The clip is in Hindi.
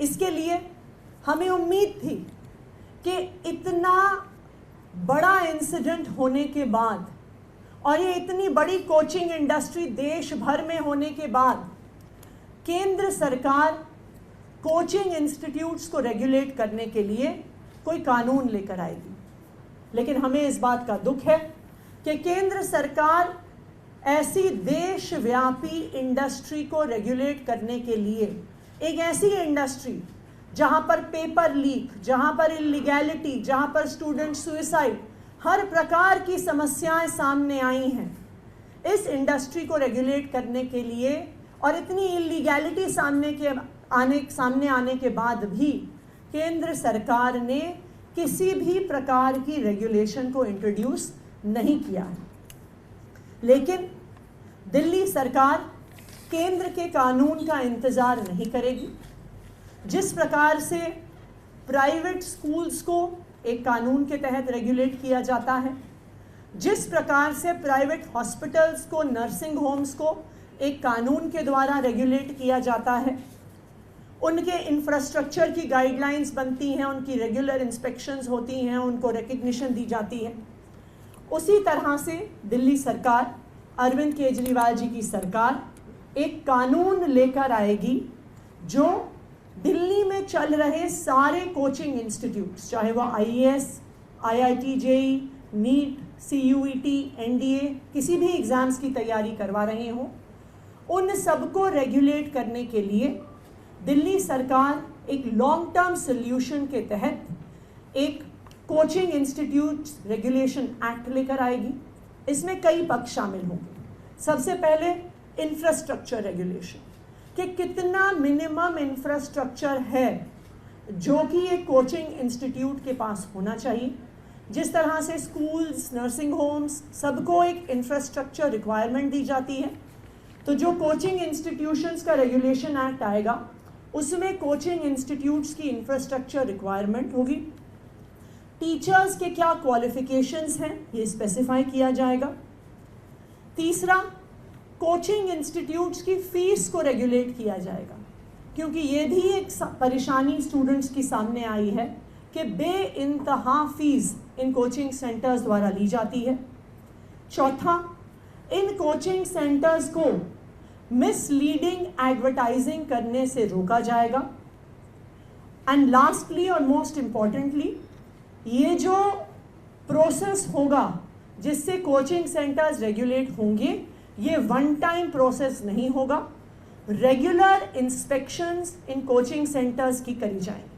इसके लिए हमें उम्मीद थी कि इतना बड़ा इंसिडेंट होने के बाद और ये इतनी बड़ी कोचिंग इंडस्ट्री देश भर में होने के बाद केंद्र सरकार कोचिंग इंस्टीट्यूट्स को रेगुलेट करने के लिए कोई कानून लेकर आएगी। लेकिन हमें इस बात का दुख है कि केंद्र सरकार ऐसी देशव्यापी इंडस्ट्री को रेगुलेट करने के लिए, एक ऐसी इंडस्ट्री जहां पर पेपर लीक, जहां पर इलीगैलिटी, जहां पर स्टूडेंट सुसाइड, हर प्रकार की समस्याएं सामने आई हैं, इस इंडस्ट्री को रेगुलेट करने के लिए और इतनी इलीगैलिटी सामने आने के बाद भी केंद्र सरकार ने किसी भी प्रकार की रेगुलेशन को इंट्रोड्यूस नहीं किया है। लेकिन दिल्ली सरकार केंद्र के कानून का इंतज़ार नहीं करेगी। जिस प्रकार से प्राइवेट स्कूल्स को एक कानून के तहत रेगुलेट किया जाता है, जिस प्रकार से प्राइवेट हॉस्पिटल्स को, नर्सिंग होम्स को एक कानून के द्वारा रेगुलेट किया जाता है, उनके इंफ्रास्ट्रक्चर की गाइडलाइंस बनती हैं, उनकी रेगुलर इंस्पेक्शंस होती हैं, उनको रिकग्निशन दी जाती है, उसी तरह से दिल्ली सरकार, अरविंद केजरीवाल जी की सरकार एक कानून लेकर आएगी जो दिल्ली में चल रहे सारे कोचिंग इंस्टीट्यूट्स, चाहे वो IAS, IIT JEE, NEET, CUET, NDA, किसी भी एग्ज़ाम्स की तैयारी करवा रहे हों, उन सबको रेगुलेट करने के लिए दिल्ली सरकार एक लॉन्ग टर्म सोल्यूशन के तहत एक कोचिंग इंस्टीट्यूट्स रेगुलेशन एक्ट लेकर आएगी। इसमें कई पक्ष शामिल होंगे। सबसे पहले इंफ्रास्ट्रक्चर रेगुलेशन, कि कितना मिनिमम इंफ्रास्ट्रक्चर है जो कि एक कोचिंग इंस्टीट्यूट के पास होना चाहिए। जिस तरह से स्कूल्स, नर्सिंग होम्स, सबको एक इंफ्रास्ट्रक्चर रिक्वायरमेंट दी जाती है, तो जो कोचिंग इंस्टीट्यूशंस का रेगुलेशन एक्ट आएगा उसमें कोचिंग इंस्टीट्यूट्स की इंफ्रास्ट्रक्चर रिक्वायरमेंट होगी। टीचर्स के क्या क्वालिफिकेशंस हैं ये स्पेसिफाई किया जाएगा। तीसरा, कोचिंग इंस्टीट्यूट्स की फ़ीस को रेगुलेट किया जाएगा, क्योंकि ये भी एक परेशानी स्टूडेंट्स की सामने आई है कि बेइंतहा फ़ीस इन कोचिंग सेंटर्स द्वारा ली जाती है। चौथा, इन कोचिंग सेंटर्स को मिसलीडिंग एडवर्टाइजिंग करने से रोका जाएगा। एंड लास्टली और मोस्ट इम्पॉर्टेंटली, ये जो प्रोसेस होगा जिससे कोचिंग सेंटर्स रेगुलेट होंगे, ये वन टाइम प्रोसेस नहीं होगा। Regular inspections in coaching centres की करी जाएंगी।